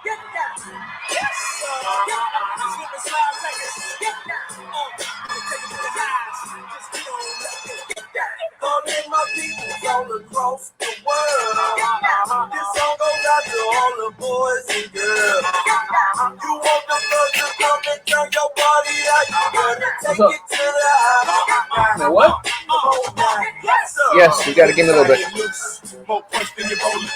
Get down. Yes, sir. Get down. Slip and slide records. Get down. Take it to the highs. Just get on up and get down. Calling my people all across the world. This song goes out to all the boys and girls. You want the blood to come and turn your body out. You gotta take it to the high. Now what? Yes, you gotta give me a little bit. All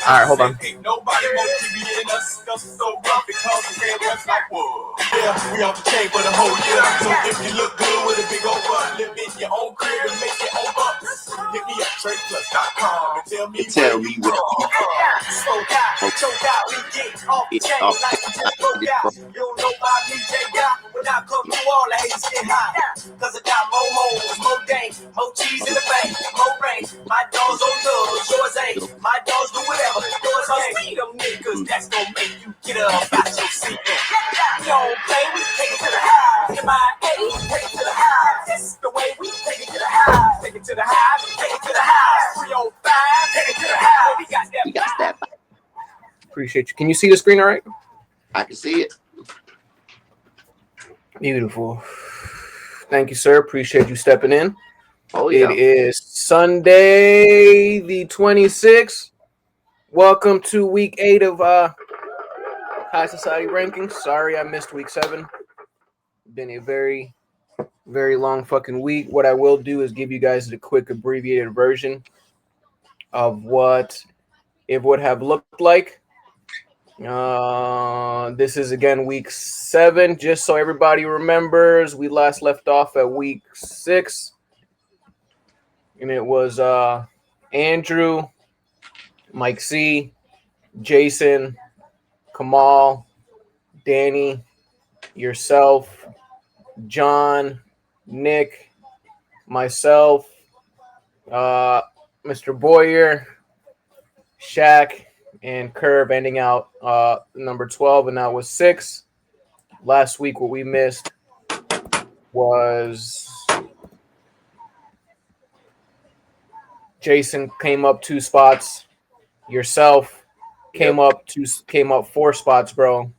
right, hold on. Ain't nobody more TV than us. So rough because we can't rest like wood. Yeah, we off the chain for the whole year. So if you look good with a big old butt, live in your own crib and make your own bucks. Hit me up, TradePlus.com and tell me where you from. Smoke out, choke out, we get off the chain like we just broke out. You don't know my DJ got when I come through all the haters get hot. Cause I got more hoes, more game, more cheese in the bank, more rain. My dogs on drugs, yours ain't. My dogs do whatever, yours ain't. See them niggas, that's gonna make you get up out your seat. We don't play, we take it to the highs. M.I.A., take it to the highs. That's the way we take it to the highs. Take it to the highs, take it to the highs. 305, take it to the highs. We got that. Appreciate you. Can you see the screen all right? I can see it. Beautiful. Thank you, sir. Appreciate you stepping in. Oh, yeah. It is Sunday the 26th. Welcome to week 8 of High Society Rankings. Sorry I missed week 7. Been a very, very long fucking week. What I will do is give you guys the quick abbreviated version of what it would have looked like. This is again week 7. Just so everybody remembers, we last left off at week 6. And it was Andrew, Mike C, Jason, Kamal, Danny, yourself, John, Nick, myself, Mr. Boyer, Shaq, and Curve ending out number 12, and that was 6. Last week, what we missed was Jason came up 2 spots. Yourself came up 4 spots, bro.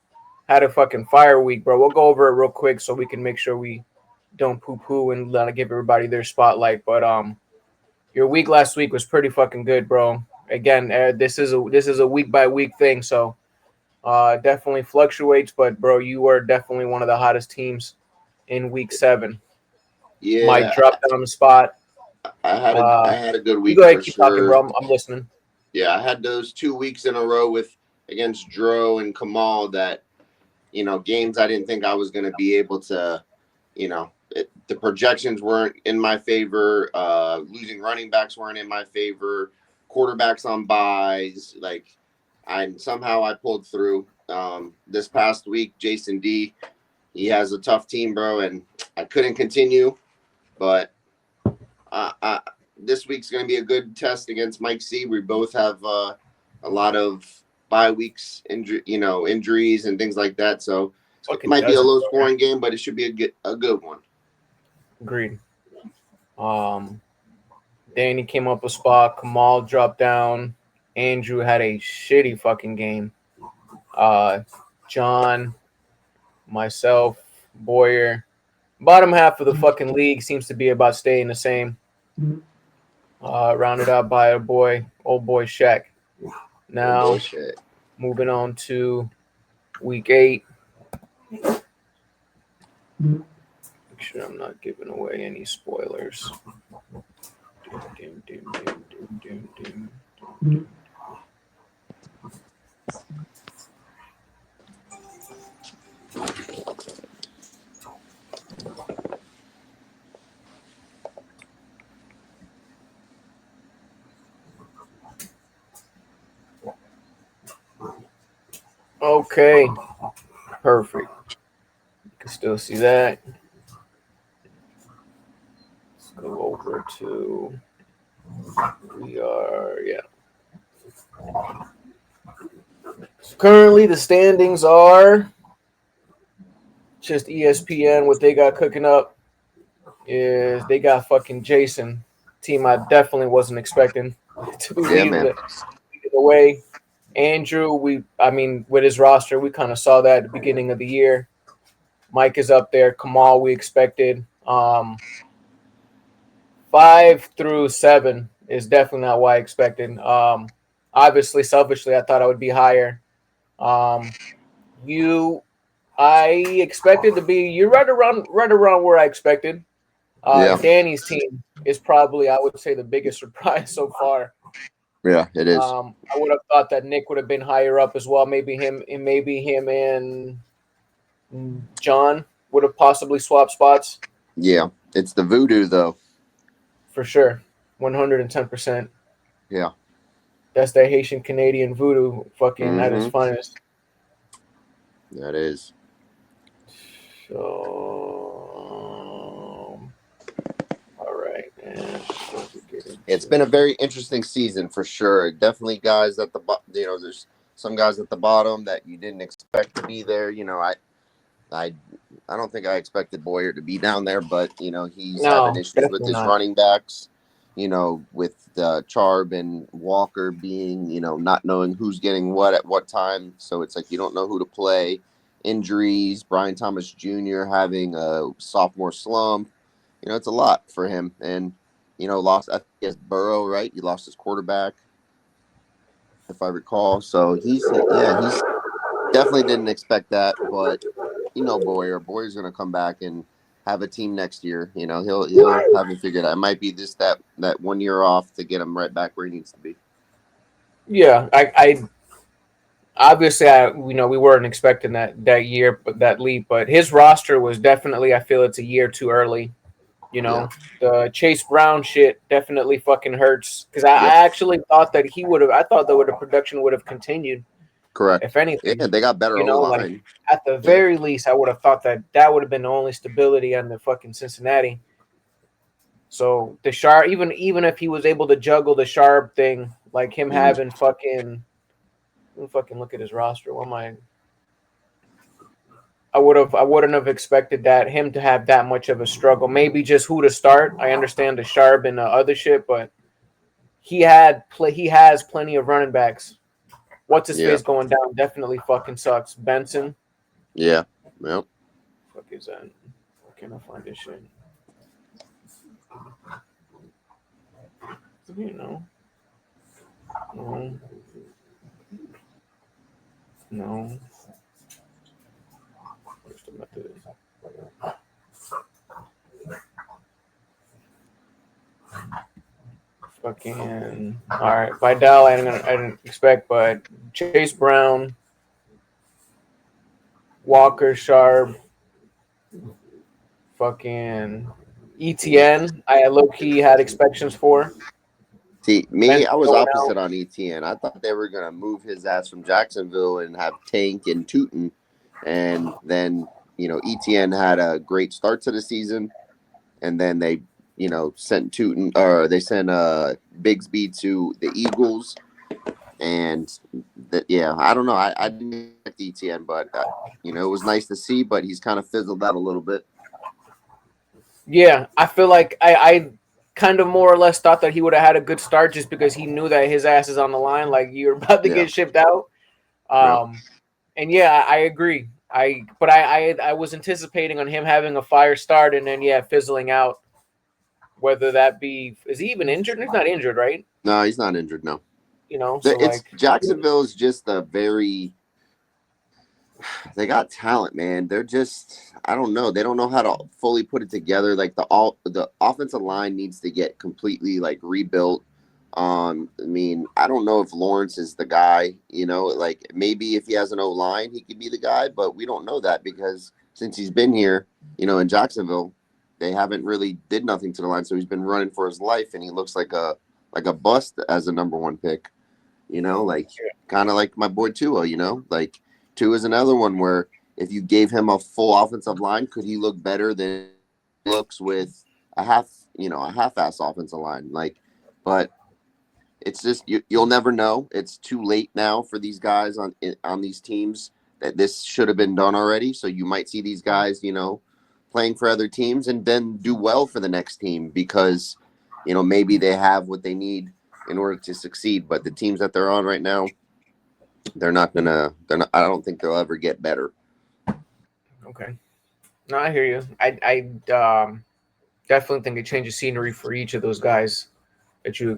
Had a fucking fire week, bro. We'll go over it real quick so we can make sure we don't poo-poo and let give everybody their spotlight. But your week last week was pretty fucking good, bro. Again, this is a week by week thing, so definitely fluctuates. But bro, you were definitely one of the hottest teams in week 7. Yeah, Mike dropped down the spot. I had a good week. Go ahead, keep talking, bro. I'm listening. Yeah, I had those 2 weeks in a row against Dro and Kamal that, games I didn't think I was going to be able to, the projections weren't in my favor. Losing running backs weren't in my favor. Quarterbacks on buys. Somehow I pulled through. This past week, Jason D, he has a tough team, bro, and I couldn't continue. But this week's going to be a good test against Mike C. We both have a lot of bye weeks, injuries and things like that. So it might be a low scoring game, but it should be a good one. Agreed. Danny came up a spot. Kamal dropped down. Andrew had a shitty fucking game. John, myself, Boyer. Bottom half of the fucking league seems to be about staying the same. Rounded out by old boy Shaq. Now, moving on to week 8. Make sure I'm not giving away any spoilers. Okay, perfect. You can still see that. Let's go over to So currently the standings are just ESPN. What they got cooking up is they got fucking Jason, team I definitely wasn't expecting to be leading the way. Andrew, with his roster, we kind of saw that at the beginning of the year. Mike is up there. Kamal, we expected. 5 through 7 is definitely not what I expected. Obviously, selfishly, I thought I would be higher. Um, I expected to be you're right around where I expected. Yeah, Danny's team is probably, I would say, the biggest surprise so far. yeah, it is. I would have thought that Nick would have been higher up as well. Maybe him and John would have possibly swapped spots Yeah, it's the voodoo though. for sure. 110%. Yeah. That's that Haitian Canadian voodoo fucking at its Mm-hmm. finest. That is. So, all right, man. It's been a very interesting season for sure. Definitely guys at the there's some guys at the bottom that you didn't expect to be there. I don't think I expected Boyer to be down there, but he's having No, issues with definitely his not. running backs. With Charb and Walker being not knowing who's getting what at what time, so it's like you don't know who to play. Injuries, Brian Thomas Jr. having a sophomore slump. It's a lot for him, and lost. I think he has Burrow, right? He lost his quarterback, if I recall. So he's definitely didn't expect that, but Boyer's gonna come back and have a team next year. He'll have it figured out. It might be that 1 year off to get him right back where he needs to be. Yeah, I obviously we weren't expecting that year, but that leap. But his roster was definitely, I feel it's a year too early. Yeah. The Chase Brown shit definitely fucking hurts because I Yep. actually thought that he would have. I thought that the production would have continued. Correct. If anything, Yeah, they got better O like line. at the Yeah. very least, I would have thought that would have been the only stability on the fucking Cincinnati. So the Sharp, even if he was able to juggle the Sharp thing, like him Mhm. having fucking, let me fucking look at his roster. What am I? I wouldn't have expected that him to have that much of a struggle. Maybe just who to start. I understand the Sharp and the other shit, but he has plenty of running backs. What's his Yeah. face going down? Definitely fucking sucks. Benson. Yeah. Yep. Fuck is that? Where can I find this shit? No. No. Where's the method? Fucking all right. Vidal, I didn't expect, but Chase Brown, Walker, Sharp, fucking ETN. I low key had expectations for. See, me, Benson I was going opposite out. on ETN. I thought they were gonna move his ass from Jacksonville and have Tank and Tootin, and then ETN had a great start to the season, and then they sent Tootin or they sent Bigsby to the Eagles, and I don't know. I didn't expect ETN, but it was nice to see. But he's kind of fizzled out a little bit. Yeah, I feel like I kind of more or less thought that he would have had a good start just because he knew that his ass is on the line. Like you're about to Yeah. get shipped out. Yeah. And yeah, I agree. I was anticipating on him having a fire start and then fizzling out. Whether that be is he even injured? He's not injured, right? No, he's not injured. No, So it's like Jacksonville is just a very. They got talent, man. They're just I don't know. They don't know how to fully put it together. Like the offensive line needs to get completely like rebuilt. I mean, I don't know if Lawrence is the guy, like maybe if he has an O line, he could be the guy, but we don't know that because since he's been here, in Jacksonville, they haven't really did nothing to the line. So he's been running for his life and he looks like a bust as a number one pick, like kind of like my boy Tua, like Tua is another one where if you gave him a full offensive line, could he look better than he looks with a half-ass offensive line? Like, but it's just you'll never know. It's too late now for these guys on these teams that this should have been done already. So you might see these guys, playing for other teams and then do well for the next team because, maybe they have what they need in order to succeed. But the teams that they're on right now, They're not. I don't think they'll ever get better. Okay. No, I hear you. I definitely think a change of scenery for each of those guys that you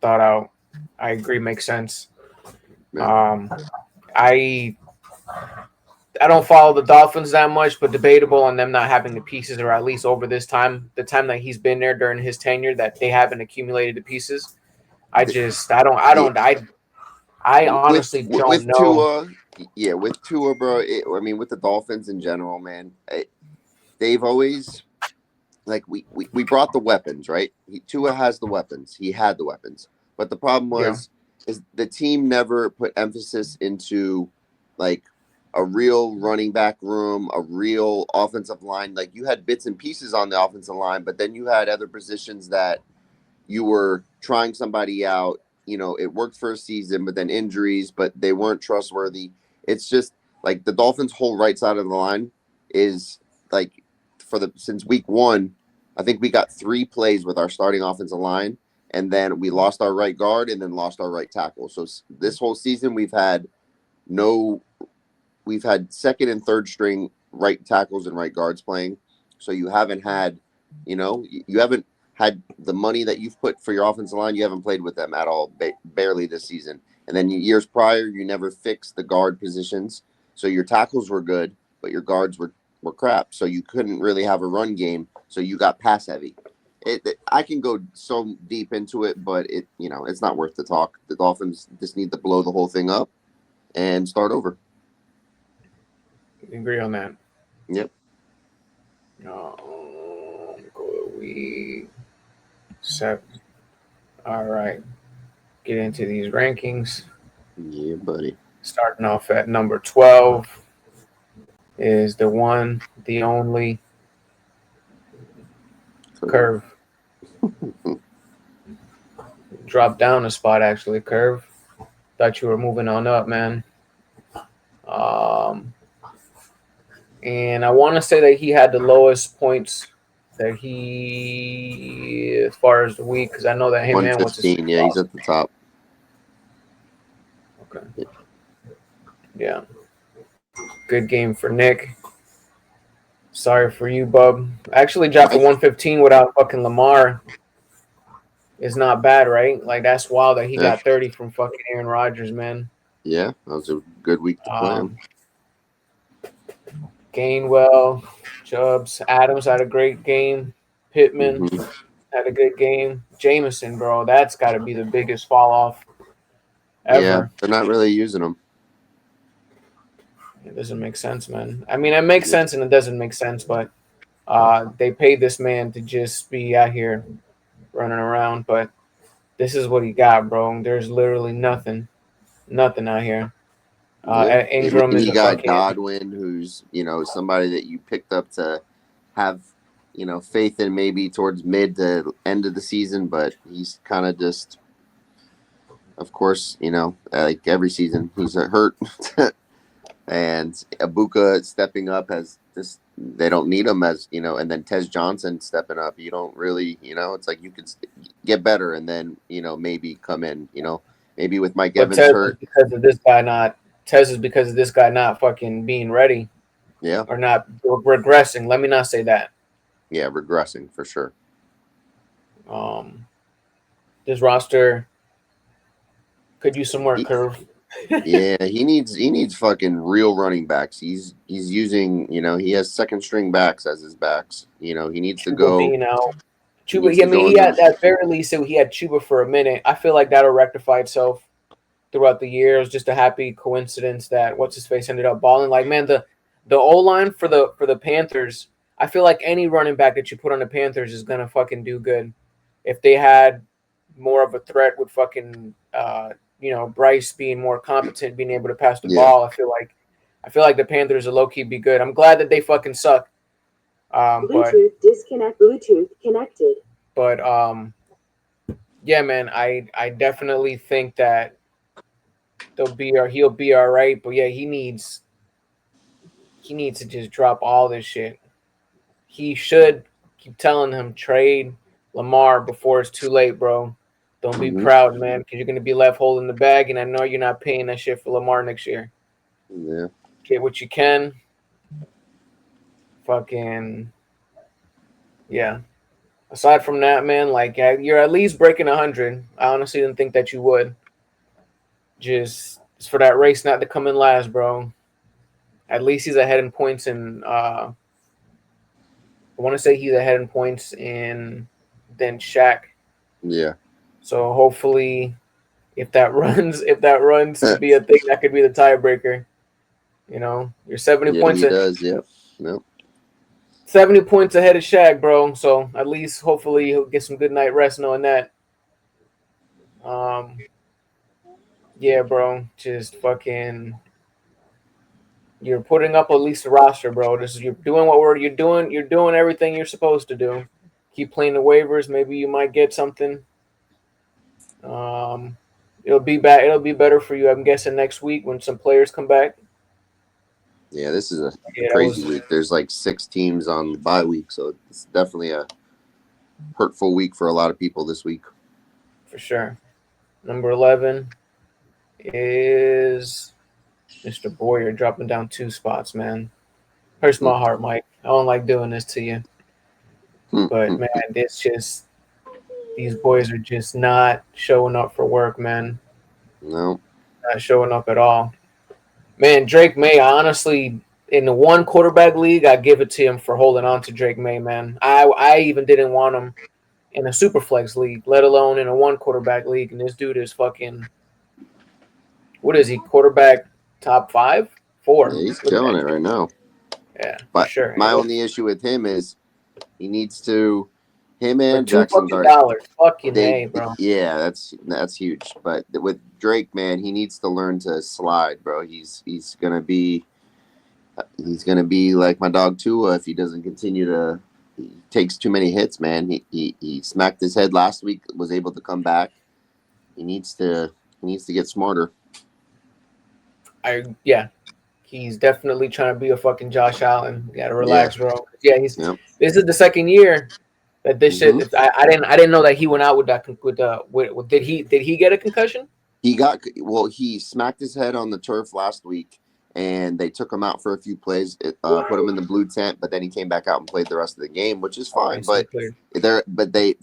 thought out. I agree, makes sense. Yeah. I I don't follow the Dolphins that much, but debatable on them not having the pieces, or at least over this time, the time that he's been there during his tenure, that they haven't accumulated the pieces. I honestly don't With know. Tua, yeah, with Tua, bro. I mean, with the Dolphins in general, man, they've always like we brought the weapons, right? Tua has the weapons. He had the weapons, but the problem Yeah, was is the team never put emphasis into like a real running back room, a real offensive line. Like you had bits and pieces on the offensive line, but then you had other positions that you were trying somebody out. You know, it worked for a season, but then injuries, but they weren't trustworthy. It's just like the Dolphins' whole right side of the line is like since week one, I think we got 3 plays with our starting offensive line, and then we lost our right guard and then lost our right tackle. So this whole season no, we've had second and third string right tackles and right guards playing. So you haven't had, you haven't had the money that you've put for your offensive line. You haven't played with them at all, barely this season. And then years prior, you never fixed the guard positions. So your tackles were good, but your guards were crap. So you couldn't really have a run game. So you got pass heavy. I can go so deep into it, but it's not worth the talk. The Dolphins just need to blow the whole thing up and start over. agree on that. Yep. We 7. All right. Get into these rankings. Yeah, buddy. Starting off at number 12 is the one, the only Curve. Dropped down a spot, actually, Curve. Thought you were moving on up, man. And I want to say that he had the lowest points that he, as far as the week, because I know that him man wants to 115. Yeah, he's at the top. Okay. Yeah. Good game for Nick. Sorry for you, bub. Actually, dropping 115 without fucking Lamar is not bad, right? Like, that's wild that he got 30 from fucking Aaron Rodgers, man. Yeah, that was a good week to play him. Gainwell, Chubbs, Adams had a great game. Pittman had a good game. Jameson, bro, that's got to be the biggest fall off ever. Yeah, they're not really using him. It doesn't make sense, man. I mean, it makes sense and it doesn't make sense, but they paid this man to just be out here running around, but this is what he got, bro. There's literally nothing out here. Ingram is you a got fucking Godwin, who's somebody that you picked up to have faith in maybe towards mid to end of the season, but he's kind of just, of course, like every season he's hurt. And Ibuka stepping up as this, they don't need him as, and then Tez Johnson stepping up. You don't really, it's like you could get better and then, maybe come in, maybe with Mike Evans hurt. Because of this guy not, Tez is because of this guy not fucking being ready. Yeah. Or not regressing. Let me not say that. Yeah, regressing for sure. This roster could use some more Curve. Yeah, he needs fucking real running backs. He's using, he has second string backs as his backs. He needs to go. Chuba, he had at very least he had Chuba for a minute. I feel like that'll rectify itself throughout the year. It was just a happy coincidence that what's his face ended up balling. Like, man, the O line for the Panthers, I feel like any running back that you put on the Panthers is gonna fucking do good. If they had more of a threat with fucking Bryce being more competent, being able to pass the ball, I feel like the Panthers are low key be good. I'm glad that they fucking suck. Bluetooth connected. But yeah, man, I definitely think that he'll be all right. But yeah, he needs to just drop all this shit. He should keep telling him trade Lamar before it's too late, bro. Don't be Mhm. proud, man, because you're gonna be left holding the bag, and I know you're not paying that shit for Lamar next year. Yeah. Get what you can. Fucking yeah. Aside from that, man, like you're at least breaking 100. I honestly didn't think that you would. Just for that race not to come in last, bro. At least he's ahead in points, and I want to say he's ahead in points in than Shaq. Yeah. So hopefully, if that runs to be a thing, that could be the tiebreaker. You know, you're 70 Yeah, points he does. Yep. Nope. 70 points ahead of Shaq, bro. So at least hopefully he'll get some good night rest knowing that. Yeah, bro. Just fucking you're putting up at least a roster, bro. This is you're doing you're doing. You're doing everything you're supposed to do. Keep playing the waivers. Maybe you might get something. Um, it'll be back. It'll be better for you. I'm guessing next week when some players come back. Yeah, this is a Yeah, that crazy was week. There's like 6 teams on the bye week, so it's definitely a hurtful week for a lot of people this week. for sure. Number 11 is Mr. Boyer dropping down 2 spots, man. Hurts my heart, Mike. I don't like doing this to you. But man, it's just these boys are just not showing up for work, man. No. Not showing up at all. Man, Drake May, honestly, in the one quarterback league, I give it to him for holding on to Drake May, man. I even didn't want him in a super flex league, let alone in a one quarterback league. And this dude is fucking what is he? Quarterback top 5? 4. Yeah, he's Look at killing that. it right now. Yeah, for But sure. my only issue with him is he needs to him For and $2 Jackson fucking Dart. dollars. Fucking They A, bro. yeah, that's huge. But with Drake, man, he needs to learn to slide, bro. He's gonna be like my dog Tua if he doesn't continue to. He takes too many hits, man. He smacked his head last week. Was able to come back. He needs to get smarter. Yeah. He's definitely trying to be a fucking Josh Allen. You gotta relax, Yeah. bro. Yeah, he's. Yep. This is the second year that this shit. I didn't know that he went out with that. Did he get a concussion? He smacked his head on the turf last week, and they took him out for a few plays, put him in the blue tent, but then he came back out and played the rest of the game, which is fine. But they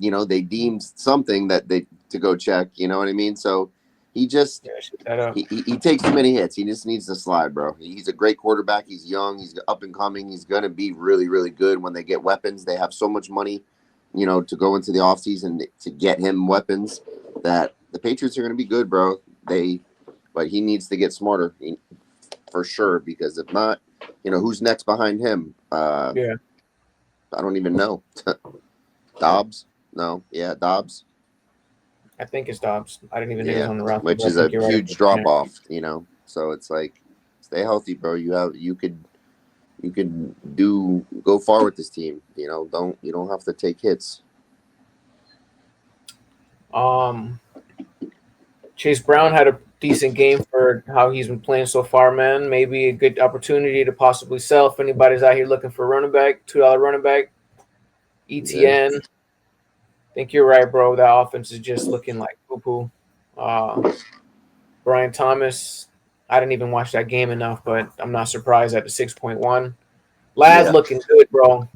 deemed something that they to go check. You know what I mean? So he just he takes too many hits. He just needs to slide, bro. He's a great quarterback. He's young. He's up and coming. He's gonna be really, really good when they get weapons. They have so much money, to go into the offseason to get him weapons that the Patriots are going to be good, bro. But he needs to get smarter for sure, because if not, who's next behind him? Yeah, I don't even know. Dobbs? No, yeah, Dobbs. I think it's Dobbs. I didn't even know he was on the roster. Which is a huge drop off, So it's like, stay healthy, bro. You could go far with this team. You don't have to take hits. Chase Brown had a decent game for how he's been playing so far, man. Maybe a good opportunity to possibly sell if anybody's out here looking for a running back, $2 running back. ETN. Yeah. I think you're right, bro. That offense is just looking like poo-poo. Brian Thomas, I didn't even watch that game enough, but I'm not surprised at the 6.1. Lad's looking good, bro.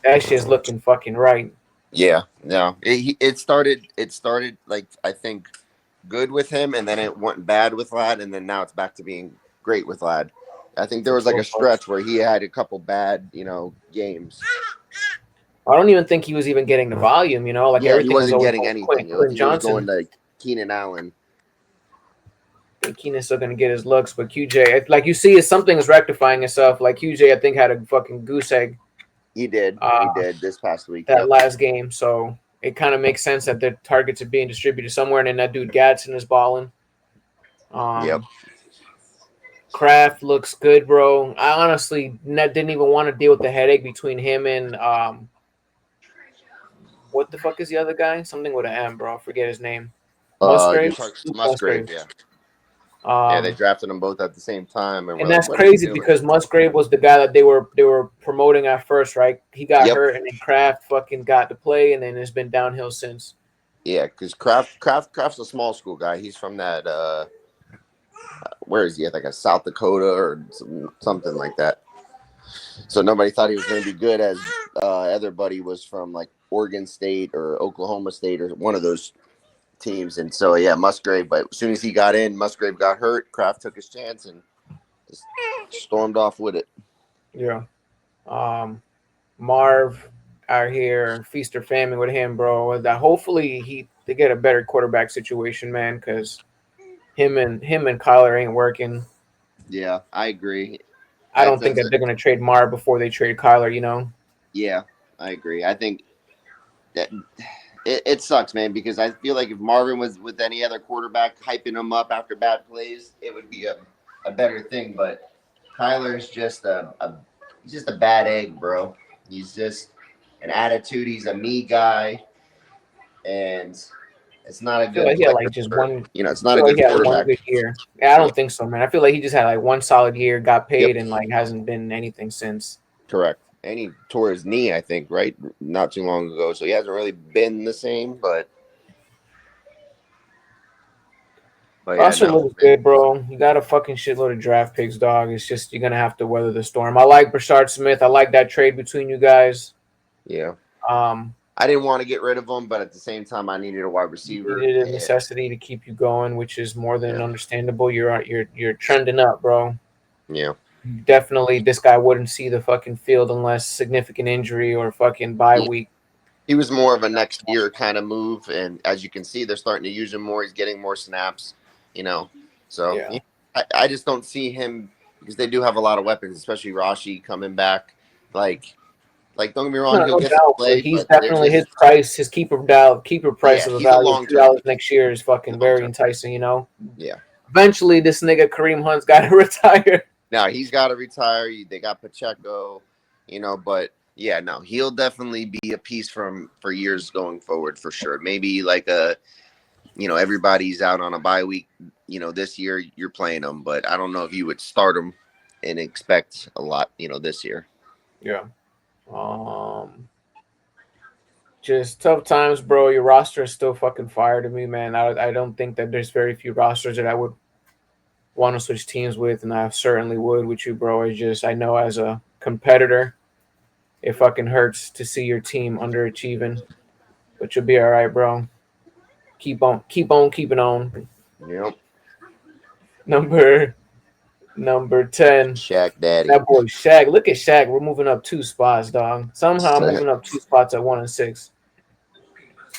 That shit's looking fucking right. Yeah, no. It started like, I think, good with him, and then it went bad with Lad, and then now it's back to being great with Lad. I think there was like a stretch where he had a couple bad, games. I don't even think he was even getting the volume, like everything he wasn't was getting anything. Quentin He Johnson. was going to Keenan Allen. I think Keenan's still gonna get his looks, but QJ, like you see, something is rectifying itself. Like QJ, I think had a fucking goose egg. He did this past week. That last game, so it kind of makes sense that the targets are being distributed somewhere, and then that dude Gadsden is balling. Kraft looks good, bro. I honestly didn't even want to deal with the headache between him and what the fuck is the other guy? Something with an M, bro. I forget his name. Musgrave. Musgrave, yeah. Yeah, they drafted them both at the same time, and that's crazy because Musgrave was the guy that they were promoting at first, right? He got hurt, and then Kraft fucking got to play, and then it's been downhill since. Yeah, because Kraft's a small school guy. He's from that. Where is he? Like a South Dakota or something like that. So nobody thought he was going to be good, as other buddy was from like Oregon State or Oklahoma State or one of those teams. And so yeah, Musgrave. But as soon as he got in, Musgrave got hurt. Kraft took his chance and just stormed off with it. Yeah. Marv out here, feast or famine with him, bro. That hopefully they get a better quarterback situation, man, because him and Kyler ain't working. Yeah, I agree. I don't think that they're gonna trade Marv before they trade Kyler, you know? Yeah, I agree. I think that it sucks, man, because I feel like if Marvin was with any other quarterback hyping him up after bad plays, it would be a better thing. But Kyler's just he's just a bad egg, bro. He's just an attitude. He's a me guy, and it's not a good. I feel like he had like just one. You know, it's not a good quarterback. One good year. Yeah, I don't think so, man. I feel like he just had like one solid year, got paid, and like hasn't been anything since. Correct. And he tore his knee, I think, right? Not too long ago. So he hasn't really been the same, but Roster looks good, bro. You got a fucking shitload of draft picks, dog. It's just you're gonna have to weather the storm. I like Brashard Smith. I like that trade between you guys. Yeah. I didn't want to get rid of him, but at the same time, I needed a wide receiver. You needed a necessity to keep you going, which is more than understandable. You're trending up, bro. Yeah. Definitely, this guy wouldn't see the fucking field unless significant injury or fucking bye week. He was more of a next year kind of move, and as you can see, they're starting to use him more. He's getting more snaps, you know. So I just don't see him, because they do have a lot of weapons, especially Rashi coming back. Like don't get me wrong, he'll get to play. He's definitely his price, his keeper price of the value of $2 next year is fucking very enticing, you know. Yeah. Eventually, this nigga Kareem Hunt's got to retire. Now he's got to retire. They got Pacheco, you know, but yeah, no, he'll definitely be a piece for years going forward for sure. Maybe like everybody's out on a bye week, you know, this year you're playing them, but I don't know if you would start them and expect a lot, you know, this year. Yeah. Just tough times, bro. Your roster is still fucking fire to me, man. I don't think that there's very few rosters that I would want to switch teams with, and I certainly would with you, bro. I know as a competitor, it fucking hurts to see your team underachieving, but you'll be all right, bro. Keep on keeping on. Yep. Number 10. Shaq Daddy. That boy Shaq. Look at Shaq. We're moving up 2 spots, dog. Somehow I'm moving up 2 spots at 1 and 6.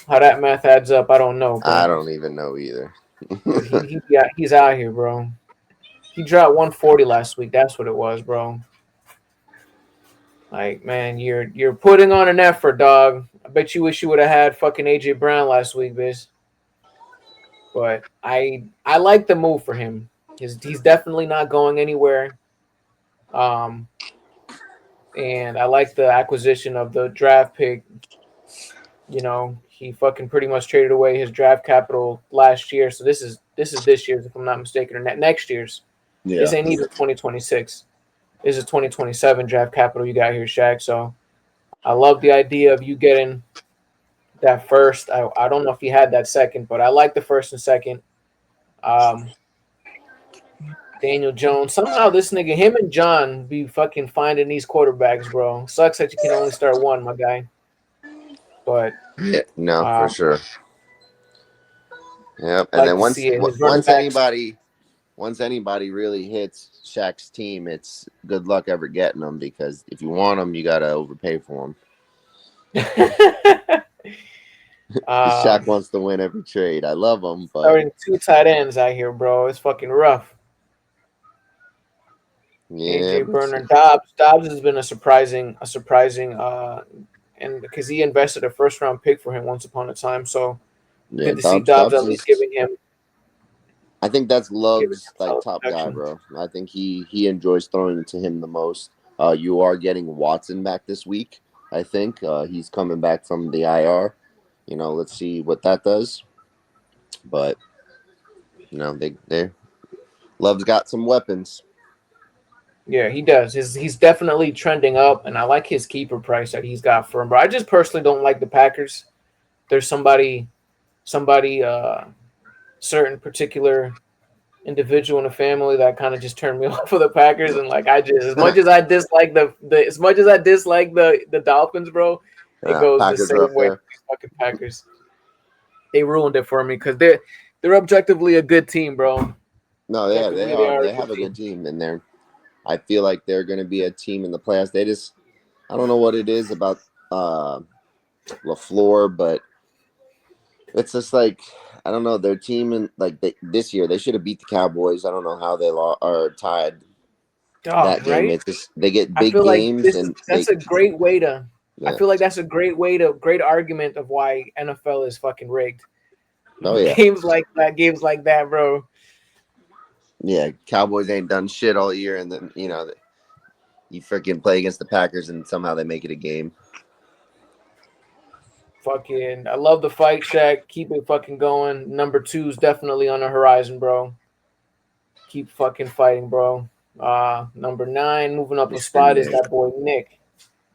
How that math adds up, I don't know. I don't even know either. He's out here, bro. He dropped 140 last week. That's what it was, bro. Like, man, you're putting on an effort, dog. I bet you wish you would have had fucking AJ Brown last week, bitch. But I like the move for him. He's definitely not going anywhere. And I like the acquisition of the draft pick. You know, he fucking pretty much traded away his draft capital last year. So this is this year's, if I'm not mistaken, or next year's. Yeah. This ain't even 2026. This is 2027 draft capital you got here, Shaq. So I love the idea of you getting that first. I don't know if he had that second, but I like the first and second. Daniel Jones. Somehow this nigga, him and John, be fucking finding these quarterbacks, bro. Sucks that you can only start one, my guy. But for sure. Yep. And then once anybody really hits Shaq's team, it's good luck ever getting them, because if you want them, you gotta overpay for them. Shaq wants to win every trade. I love him, but starting 2 tight ends out here, bro. It's fucking rough. Yeah, AJ Burner, Dobbs has been a surprising, and because he invested a 1st-round pick for him once upon a time, so good to see Dobbs at least giving him. I think that's Love's top guy, bro. I think he enjoys throwing it to him the most. You are getting Watson back this week. I think he's coming back from the IR. You know, let's see what that does. But you know, they Love's got some weapons. Yeah, he does. He's definitely trending up, and I like his keeper price that he's got for him. But I just personally don't like the Packers. There's somebody somebody, certain particular individual in the family that kind of just turned me off of the Packers. And like, I just, as much as I dislike as much as I dislike the Dolphins, bro, it goes the Packers are same up way there. for these fucking Packers. They ruined it for me because they're objectively a good team, bro. No, yeah, they Objectively, they are. are a They good have a good team. team, and I feel like they're going to be a team in the playoffs. I don't know what it is about LaFleur, but it's just like I don't know their team and like this year they should have beat the Cowboys. I don't know how they are tied Oh, that game. right. It's just they get I big feel like games and that's a great way to. I yeah. feel like that's a great argument of why NFL is fucking rigged. Oh yeah, Games like that, bro. yeah. Cowboys ain't done shit all year, and then you freaking play against the Packers and somehow they make it a game. Fucking, I love the fight, Shaq. Keep it fucking going. Number 2 is definitely on the horizon, bro. Keep fucking fighting, bro. Number 9, moving up a Mr. spot, is Nick. that boy Nick.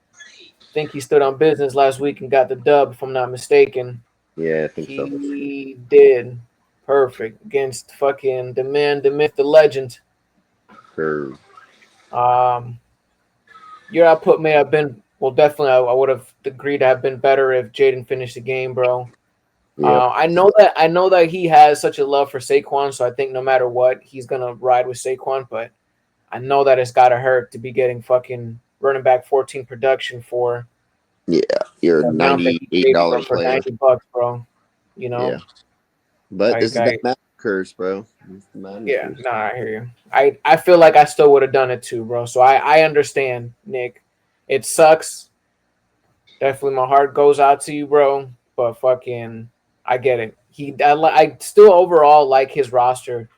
I think he stood on business last week and got the dub, if I'm not mistaken. Yeah, I think so. He did. Perfect. Against fucking the man, the myth, the legend. Sure. Your output may have been, well, definitely I would have agreed to have been better if Jaden finished the game, bro. Yeah. I know that he has such a love for Saquon, so I think no matter what, he's gonna ride with Saquon. But I know that it's gotta hurt to be getting fucking running back 14 production for Yeah, you're the a amount that you $98 gave him for player. $90, bro. You know, Yeah. But this is the I Madden curse, bro. This is the Madden yeah, curse. nah, I hear you. I feel like I still would have done it too, bro. So I understand, Nick. It sucks. Definitely, my heart goes out to you, bro. But fucking, I get it. I still overall like his roster.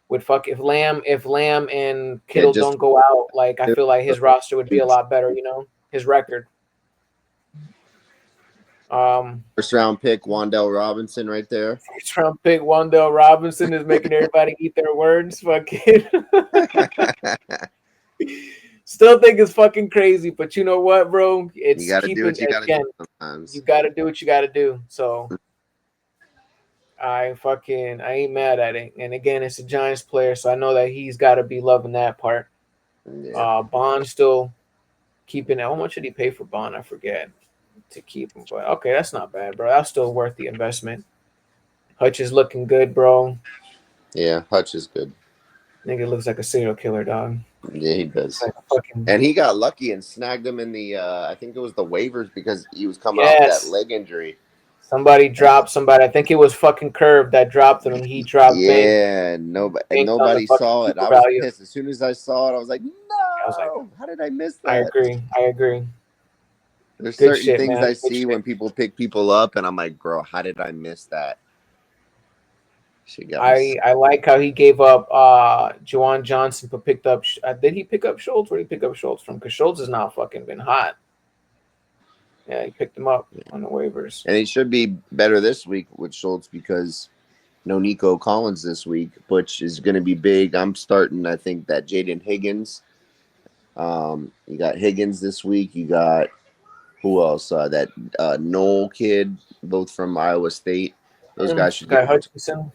With if Lamb and Yeah, Kittle just don't go out, like I feel like his roster would be a lot better. You know, his record. first round pick, Wandell Robinson right there. First round pick Wandell Robinson is making everybody eat their words. Fucking. Still think it's fucking crazy, but you know what, bro? You It's got to do keeping what you got to do again. sometimes. You got to do what you got to do. So I ain't mad at it. And again, it's a Giants player, so I know that he's got to be loving that part. Yeah. Bond still keeping it. How much did he pay for Bond? I forget to keep him, but okay, that's not bad, bro. That's still worth the investment. Hutch is looking good, bro. Yeah, Hutch is good. Nigga looks like a serial killer, dog. Yeah, he does. Like fucking, And he got lucky and snagged him in the I think it was the waivers because he was coming off that yes. leg injury. Somebody dropped somebody. I think it was fucking Curve that dropped him, and he dropped bank. Yeah, nobody saw it. I was pissed. As soon as I saw it, I was like, no, how did I miss that? I agree. There's Good certain shit, things man. I see when people pick people up, and I'm like, bro, how did I miss that? I like how he gave up Juwan Johnson, but picked up. Did he pick up Schultz? Where did he pick up Schultz from? Because Schultz has not fucking been hot. Yeah, he picked him up on the waivers. And he should be better this week with Schultz because no Nico Collins this week, which is going to be big. I'm starting, I think, that Jaden Higgins. You got Higgins this week. You got, who else? That Noel kid, both from Iowa State. Those guys should get Hutchinson.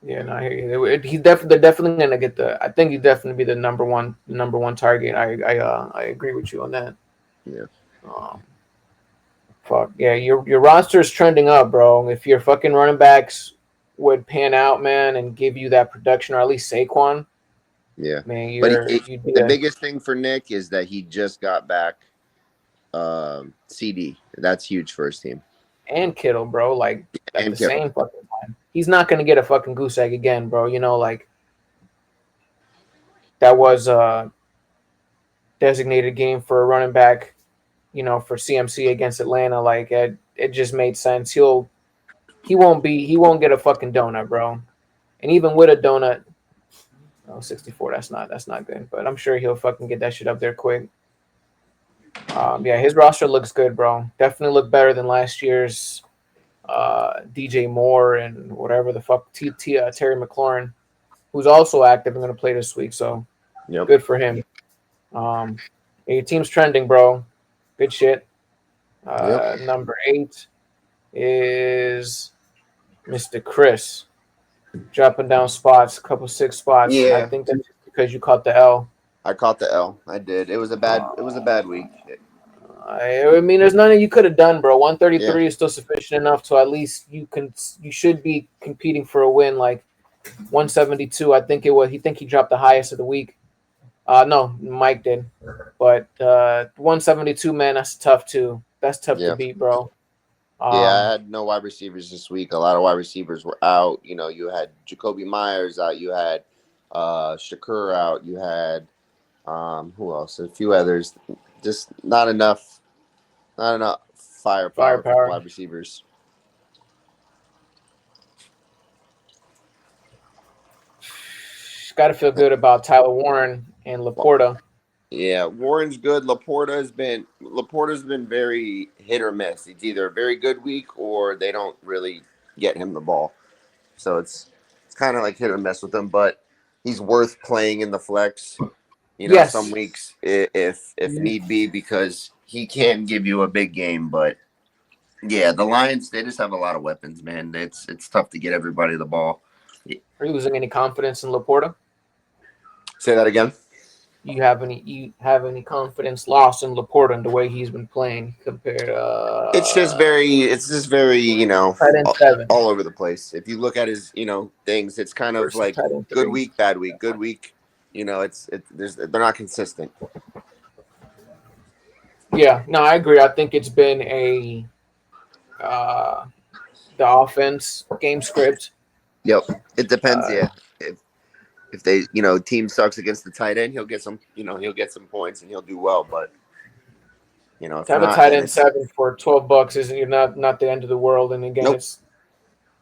Yeah, no, I hear you. They're definitely gonna get I think he'd definitely be the number one target. I agree with you on that. Yeah. Fuck yeah, your roster is trending up, bro. If your fucking running backs would pan out, man, and give you that production, or at least Saquon. Yeah, man. The biggest thing for Nick is that he just got back CD. That's huge for his team. And Kittle, bro, like at the same fucking time. He's not gonna get a fucking goose egg again, bro. You know, like that was a designated game for a running back, you know, for CMC against Atlanta. Like it just made sense. He won't get a fucking donut, bro. And even with a donut, 64, that's not good. But I'm sure he'll fucking get that shit up there quick. Yeah, his roster looks good, bro. Definitely look better than last year's DJ Moore and whatever the fuck Terry McLaurin, who's also active and going to play this week. So good for him. Your team's trending, bro. Good shit. Number 8, is Mr. Chris dropping down spots, a couple 6 spots. I Yeah, think that's because you caught the L. I caught the L. I did. It was a bad week. I mean, there's nothing you could have done, bro. 133 Yeah. is still sufficient enough to at least you should be competing for a win. Like 172, I think it was. He dropped the highest of the week. No, Mike did, but 172, man, that's tough too. That's tough to Yeah. beat, bro. Yeah, I had no wide receivers this week. A lot of wide receivers were out. You know, you had Jacoby Myers out. You had Shakur out. You had who else? A few others. Just not enough firepower for Firepower. wide receivers. Got to feel good about Tyler Warren and Laporta. Yeah, Warren's good. Laporta's been very hit or miss. It's either a very good week or they don't really get him the ball. So it's kind of like hit or miss with him, but he's worth playing in the flex. You know, Yes. some weeks if need be, because he can give you a big game. But yeah, the Lions, they just have a lot of weapons, man. It's tough to get everybody the ball. Are you losing any confidence in Laporta? Say that again. You have any confidence lost in Laporta and the way he's been playing compared? It's just very, you know, tight end 7 all over the place. If you look at his, you know, things, it's kind of versus like tight end 3. good week, bad week, good week. You know, they're not consistent. Yeah, no, I agree. I think it's been the offense game script. Yep, it depends. Yeah, if they, you know, team sucks against the tight end, he'll get some points and he'll do well. But you know, if To have a not, tight then end 7 for $12 isn't not the end of the world. And again, Nope. It's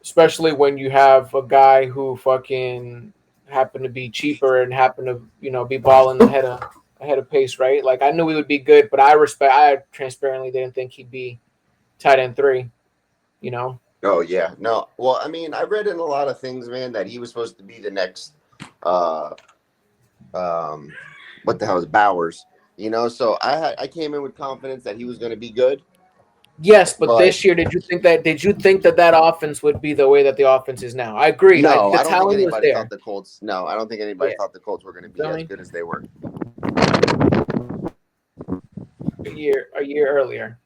especially when you have a guy who fucking happened to be cheaper and happened to be balling ahead of pace, right? Like I knew he would be good, but I transparently didn't think he'd be tight end 3. You know. Oh yeah, no. Well, I mean, I read in a lot of things, man, that he was supposed to be the next, what the hell is Bowers? You know, so I came in with confidence that he was going to be good. Yes, but this year, did you think that offense would be the way that the offense is now? I agree. No, The I don't think talent was anybody there. thought the Colts. No, I don't think anybody Yeah. thought the Colts were going to be as good as they were. A year earlier.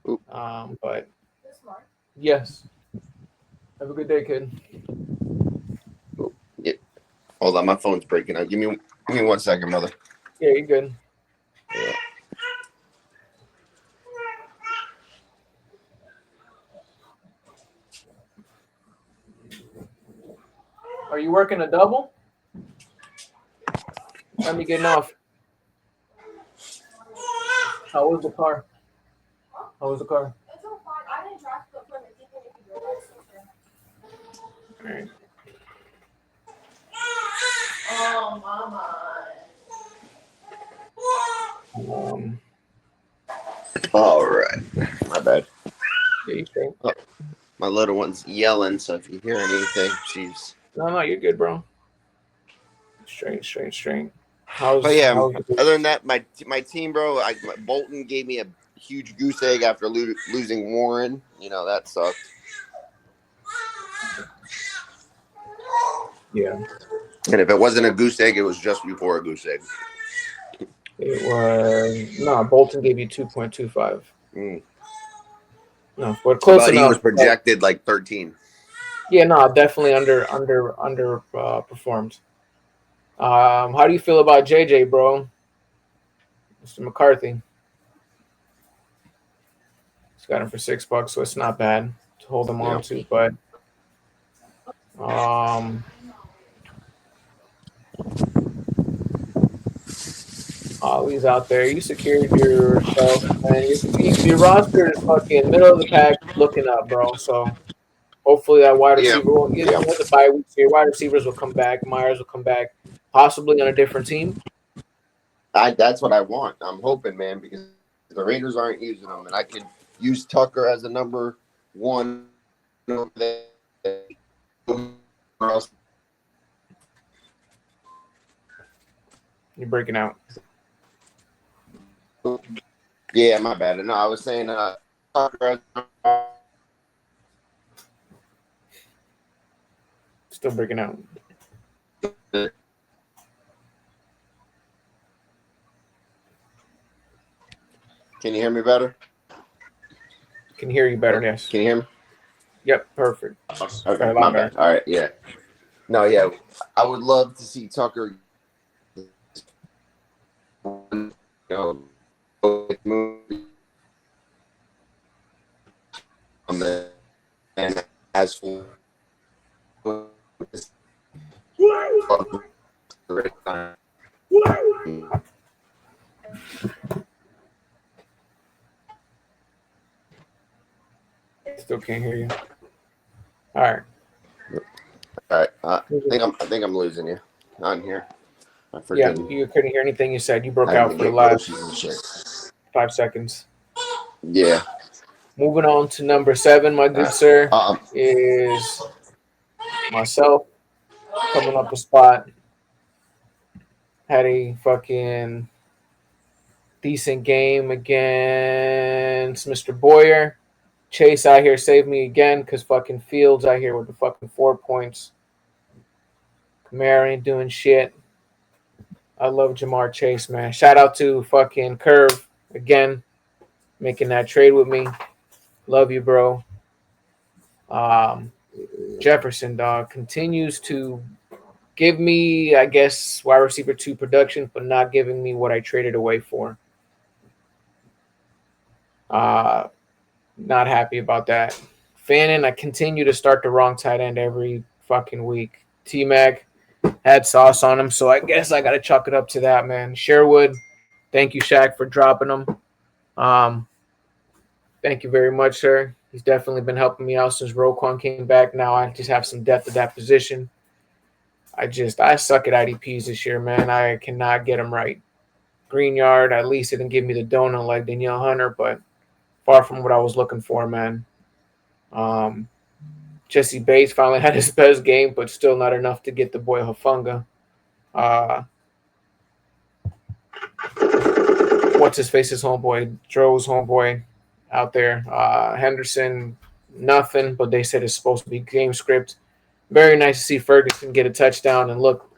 Oop. But yes. Have a good day, kid. Oh, yeah. Hold on, my phone's breaking up. Give me 1 second, brother. Yeah, you're good. Yeah. Are you working a double? Let me getting off. How was the car? It's all fine. I didn't drive to the appointment. Even if you do, that's okay. All right. Oh, mama. All right. My bad. Yeah, you think? My little one's yelling, so if you hear anything, she's. No, you're good, bro. Straight. But yeah, other than that, my team, bro, Bolton gave me a huge goose egg after losing Warren. You know, that sucked. Yeah. And if it wasn't a goose egg, it was just before a goose egg. It was Bolton gave you 2.25. Mm. No, but close But enough. he was projected like 13. Yeah, no, definitely under performed. How do you feel about JJ, bro? Mr. McCarthy. He's got him for $6, so it's not bad to hold him on to. But Ollie's out there. You secured yourself, man. Your roster is fucking middle of the pack, looking up, bro. So hopefully that wide receiver won't get the bye week. So your wide receivers will come back. Myers will come back, possibly on a different team. That's what I want. I'm hoping, man, because the Raiders aren't using them, and I could use Tucker as a number 1 over there. You're breaking out. Yeah, my bad. No, I was saying, Tucker. Still breaking out. Can you hear me better? Can hear you better, yes. Can you hear me? Yep, perfect. Okay, Better, my better. bad. All right, yeah. No, yeah. I would love to see Tucker and as for Still can't hear you. All right. all right, I think I'm losing you on here. I Yeah, freaking you couldn't hear anything you said. You broke I out didn't for the get last groceries and shit. 5 seconds. Yeah. Moving on to number 7, my good sir, Um, is myself coming up a spot. Had a fucking decent game against Mr. Boyer. Chase out here saved me again because fucking Fields out here with the fucking 4 points. Kamara ain't doing shit. I love Jamar Chase, man. Shout out to fucking Curve again, making that trade with me. Love you, bro. Jefferson, dog, continues to give me, I guess, wide receiver 2 production, but not giving me what I traded away for. Not happy about that. Fannin, I continue to start the wrong tight end every fucking week. T-Mac had sauce on him, so I guess I got to chalk it up to that, man. Sherwood, thank you, Shaq, for dropping him. Thank you very much, sir. He's definitely been helping me out since Roquan came back. Now I just have some depth at that position. I suck at IDPs this year, man. I cannot get them right. Greenyard, at least it didn't give me the donut like Danielle Hunter, but far from what I was looking for, man. Jesse Bates finally had his best game, but still not enough to get the boy Hufanga. What's his face? His homeboy, Dro's homeboy out there. Henderson, nothing, but they said it's supposed to be game script. Very nice to see Ferguson get a touchdown and look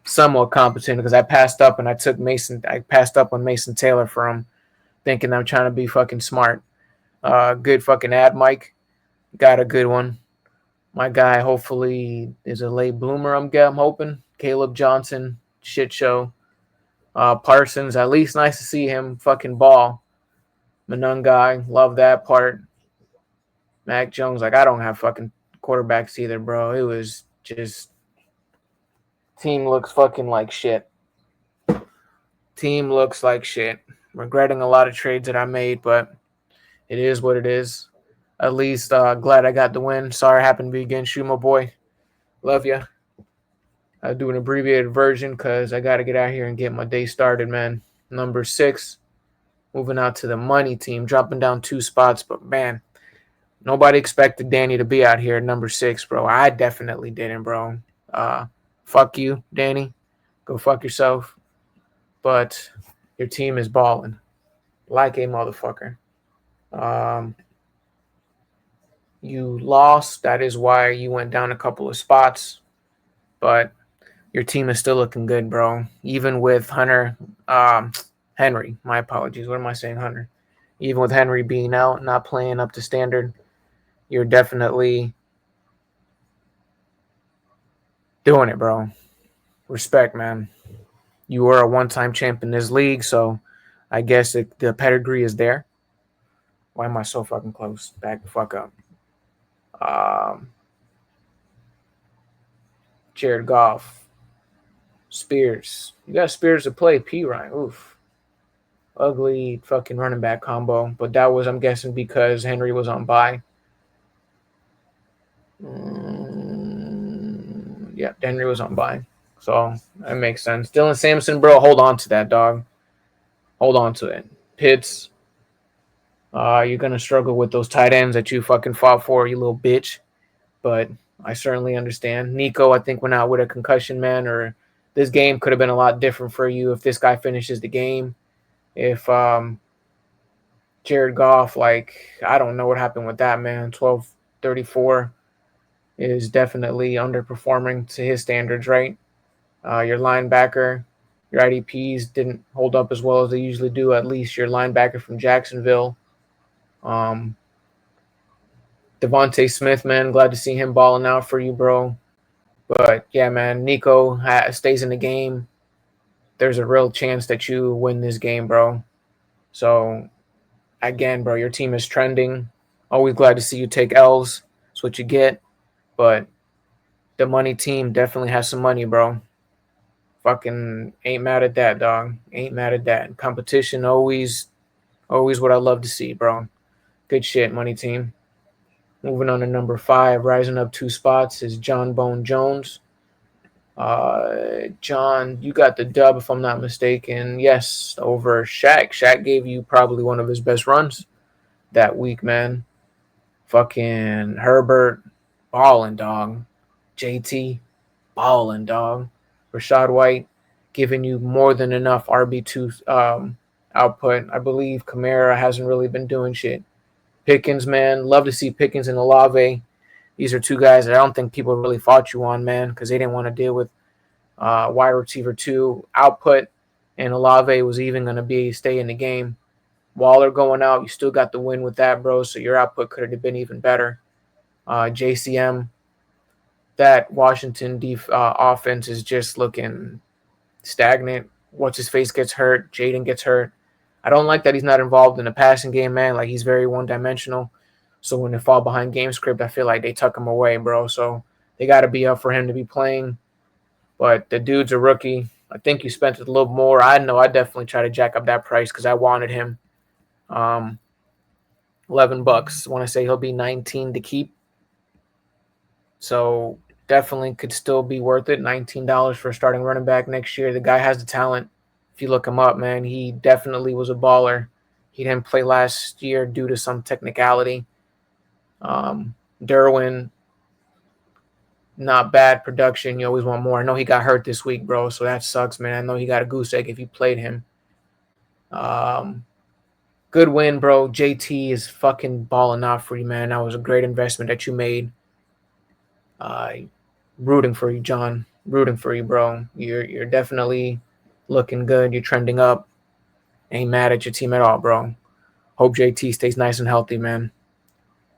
somewhat competent because I passed up and I took Mason. I passed up on Mason Taylor for him, thinking I'm trying to be fucking smart. Good fucking ad, Mike. Got a good one. My guy hopefully is a late bloomer. I'm hoping. Caleb Johnson, shit show. Parsons, at least nice to see him fucking ball. Manungai, love that part. Mac Jones, like I don't have fucking quarterbacks either, bro. It was just team looks fucking like shit. Team looks like shit. Regretting a lot of trades that I made, but it is what it is. At least glad I got the win. Sorry it happened to be against you, my boy. Love ya. I'll do an abbreviated version because I got to get out here and get my day started, man. Number 6, moving out to the money team, dropping down 2 spots. But, man, nobody expected Danny to be out here at number 6, bro. I definitely didn't, bro. Fuck you, Danny. Go fuck yourself. But your team is balling like a motherfucker. You lost. That is why you went down a couple of spots. But your team is still looking good, bro. Even with Henry. My apologies. What am I saying, Hunter? Even with Henry being out, not playing up to standard, you're definitely doing it, bro. Respect, man. You were a one-time champ in this league, so I guess the pedigree is there. Why am I so fucking close? Back the fuck up. Jared Goff. Spears. You got Spears to play. P. Ryan. Oof. Ugly fucking running back combo. But that was, I'm guessing, because Henry was on bye. Yeah, Henry was on bye. So that makes sense. Dylan Sampson, bro, hold on to that, dog. Hold on to it. Pitts. You're going to struggle with those tight ends that you fucking fought for, you little bitch. But I certainly understand. Nico, I think, went out with a concussion, man, or this game could have been a lot different for you if this guy finishes the game. If Jared Goff, like, I don't know what happened with that, man. 12.34 is definitely underperforming to his standards, right? Your linebacker, your IDPs didn't hold up as well as they usually do, at least your linebacker from Jacksonville. Um, Devontae Smith, man, glad to see him balling out for you, bro. But yeah, man, Nico stays in the game. There's a real chance that you win this game, bro. So again, bro, your team is trending. Always glad to see you take L's. That's what you get. But the money team definitely has some money, bro. Fucking ain't mad at that, dog. Ain't mad at that. Competition always what I love to see, bro. Good shit, money team. Moving on to number 5, rising up 2 spots is John Bone Jones. John, you got the dub if I'm not mistaken. Yes, over Shaq. Shaq gave you probably one of his best runs that week, man. Fucking Herbert, balling, dog. JT, balling, dog. Rashad White, giving you more than enough RB2 output. I believe Kamara hasn't really been doing shit. Pickens, man, love to see Pickens and Olave. These are 2 guys that I don't think people really fought you on, man, because they didn't want to deal with wide receiver 2 output, and Olave was even going to stay in the game. Waller going out, you still got the win with that, bro, so your output could have been even better. JCM, that Washington offense is just looking stagnant. What's his face gets hurt. Jaden gets hurt. I don't like that he's not involved in the passing game, man. Like, he's very one-dimensional. So when they fall behind game script, I feel like they tuck him away, bro. So they got to be up for him to be playing. But the dude's a rookie. I think you spent a little more. I know I definitely try to jack up that price because I wanted him. $11. I want to say he'll be 19 to keep. So definitely could still be worth it. $19 for a starting running back next year. The guy has the talent. If you look him up, man, he definitely was a baller. He didn't play last year due to some technicality. Derwin, not bad production. You always want more. I know he got hurt this week, bro, so that sucks, man. I know he got a goose egg if you played him. Good win, bro. JT is fucking balling out for you, man. That was a great investment that you made. Rooting for you, John. Rooting for you, bro. You're definitely looking good. You're trending up. Ain't mad at your team at all, bro. Hope JT stays nice and healthy, man.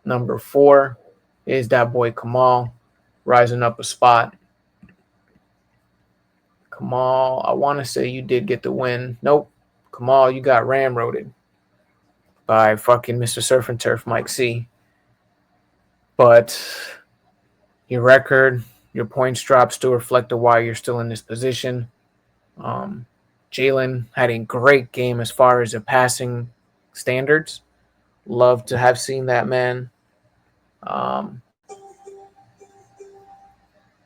Number 4 is that boy Kamal, rising up a spot. Kamal, I want to say you did get the win. Nope. Kamal, you got ramroded by fucking Mr. Surf and Turf, Mike C. But your record, your points drop still reflect why you're still in this position. Jalen had a great game as far as the passing standards. Love to have seen that, man.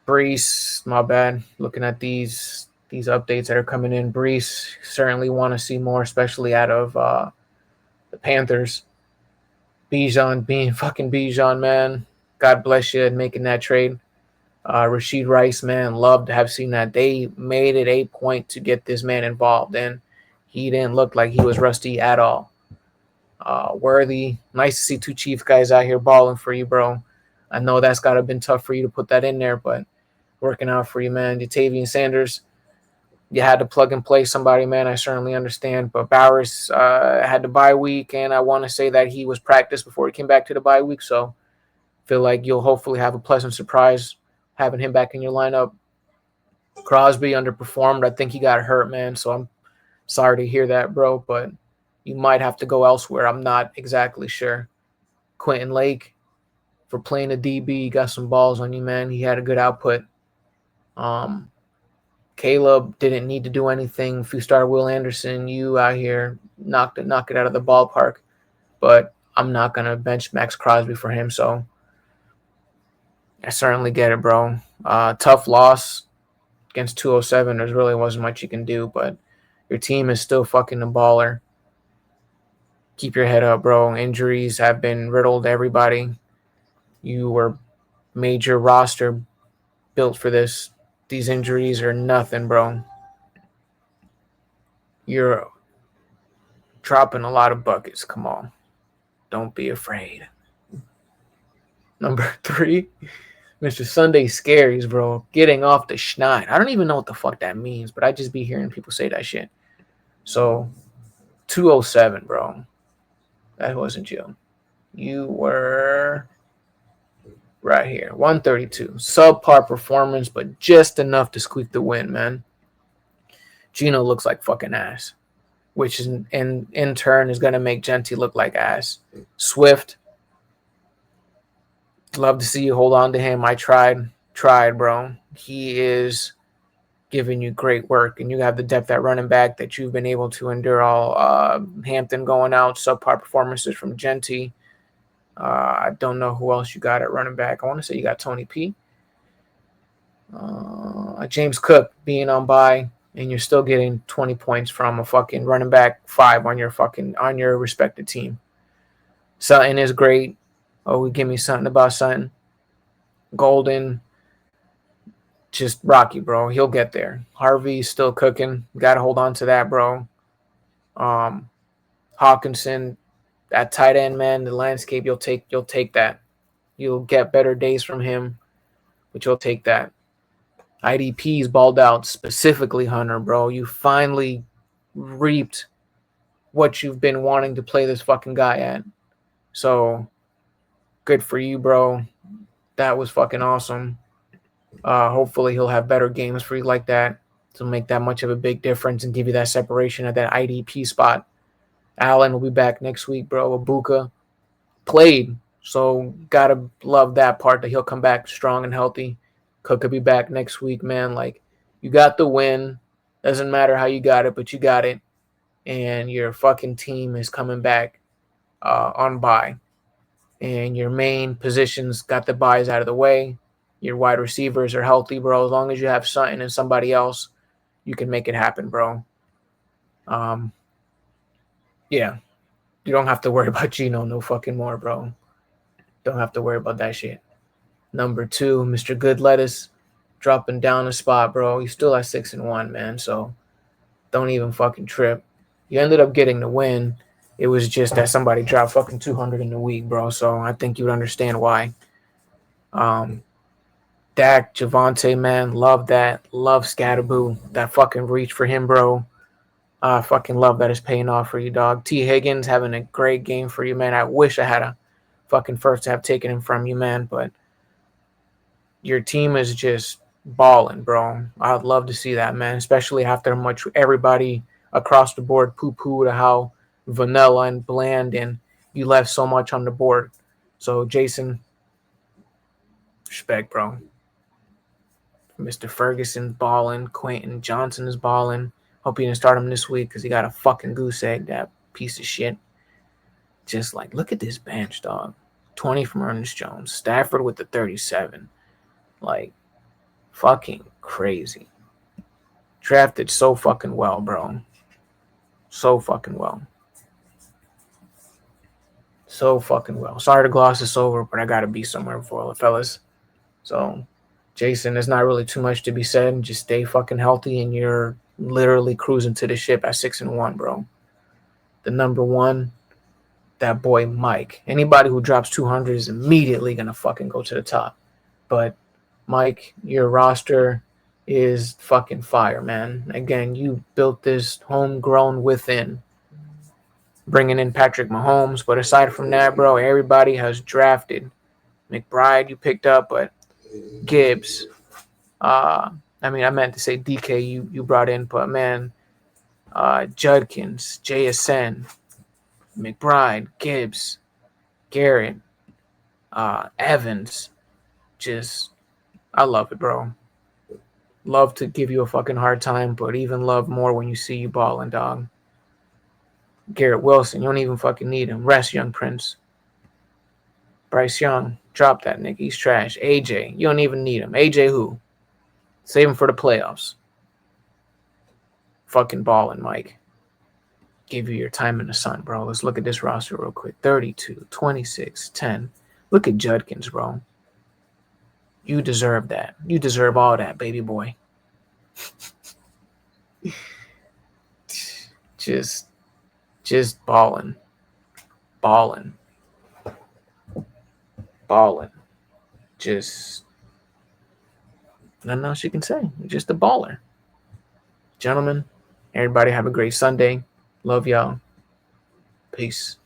Brees, my bad. Looking at these updates that are coming in, Brees certainly want to see more, especially out of the Panthers. Bijan being fucking Bijan, man. God bless you and making that trade. Rashid Rice, man, love to have seen that. They made it a point to get this man involved, and he didn't look like he was rusty at all. Worthy, nice to see 2 Chiefs guys out here balling for you, bro. I know that's got to have been tough for you to put that in there, but working out for you, man. Jatavian Sanders, you had to plug and play somebody, man. I certainly understand, but Bowers had the bye week, and I want to say that he was practiced before he came back to the bye week, so feel like you'll hopefully have a pleasant surprise having him back in your lineup. Crosby underperformed. I think he got hurt, man, so I'm sorry to hear that, bro, but you might have to go elsewhere. I'm not exactly sure. Quentin Lake, for playing a DB, got some balls on you, man. He had a good output. Caleb didn't need to do anything. If you start Will Anderson, you out here knock it out of the ballpark. But I'm not going to bench Max Crosby for him, so I certainly get it, bro. Tough loss against 207. There really wasn't much you can do, but your team is still fucking a baller. Keep your head up, bro. Injuries have been riddled everybody. You were major roster built for this. These injuries are nothing, bro. You're dropping a lot of buckets. Come on. Don't be afraid. Number 3, Mr. Sunday Scaries, bro. Getting off the schneid. I don't even know what the fuck that means, but I just be hearing people say that shit. So, 207, bro. That wasn't you. You were right here. 132. Subpar performance, but just enough to squeak the win, man. Gino looks like fucking ass, which is in turn is going to make Genty look like ass. Swift, love to see you hold on to him. I tried, bro. He is giving you great work, and you have the depth at running back that you've been able to endure all. Hampton going out, subpar performances from Genty. I don't know who else you got at running back. I want to say you got Tony P. James Cook being on bye, and you're still getting 20 points from a fucking running back 5 on your respected team. Sutton is great. Oh, give me something about Sutton. Golden, just rocky, bro. He'll get there. Harvey's still cooking. Got to hold on to that, bro. Hawkinson, that tight end, man, the landscape, you'll take that. You'll get better days from him, but you'll take that. IDP's balled out, specifically Hunter, bro. You finally reaped what you've been wanting to play this fucking guy at. So, good for you, bro. That was fucking awesome. Hopefully he'll have better games for you like that to make that much of a big difference and give you that separation at that IDP spot. Allen will be back next week, bro. Abuka played, so gotta love that part that he'll come back strong and healthy. Cook could be back next week, man. Like, you got the win. Doesn't matter how you got it, but you got it. And your fucking team is coming back on bye. And your main positions got the buys out of the way. Your wide receivers are healthy, bro. As long as you have Sutton and somebody else, you can make it happen, bro. Yeah. You don't have to worry about Gino no fucking more, bro. Don't have to worry about that shit. Number 2, Mr. Good Lettuce, dropping down a spot, bro. He's still at 6-1, man. So don't even fucking trip. You ended up getting the win. It was just that somebody dropped fucking 200 in the week, bro. So I think you would understand why. Dak, Javonte, man, love that. Love Scatterboo. That fucking reach for him, bro. I fucking love that it's paying off for you, dog. T. Higgins having a great game for you, man. I wish I had a fucking first to have taken him from you, man. But your team is just balling, bro. I'd love to see that, man, especially after how much everybody across the board poo-pooed how vanilla and bland and you left so much on the board. So, Jason, respect, bro. Mr. Ferguson balling. Quentin Johnson is balling. Hope you didn't start him this week because he got a fucking goose egg, that piece of shit. Just like, look at this bench, dog. 20 from Ernest Jones. Stafford with the 37. Like, fucking crazy. Drafted so fucking well, bro. So fucking well. So fucking well. Sorry to gloss this over, but I got to be somewhere for it, fellas. So, Jason, there's not really too much to be said. Just stay fucking healthy, and you're literally cruising to the ship at 6-1, bro. The number 1, that boy Mike. Anybody who drops 200 is immediately going to fucking go to the top. But, Mike, your roster is fucking fire, man. Again, you built this homegrown within. Bringing in Patrick Mahomes. But aside from that, bro, everybody has drafted. McBride you picked up, but Gibbs. I meant to say DK you brought in, but man, Judkins, JSN, McBride, Gibbs, Garrett, Evans. Just, I love it, bro. Love to give you a fucking hard time, but even love more when you see you balling, dog. Garrett Wilson, you don't even fucking need him. Rest, young Prince. Bryce Young, drop that nigga. He's trash. AJ, you don't even need him. AJ who? Save him for the playoffs. Fucking balling, Mike. Give you your time in the sun, bro. Let's look at this roster real quick. 32, 26, 10. Look at Judkins, bro. You deserve that. You deserve all that, baby boy. Just balling. Balling. Balling. Just nothing else you can say. Just a baller. Gentlemen, everybody have a great Sunday. Love y'all. Peace.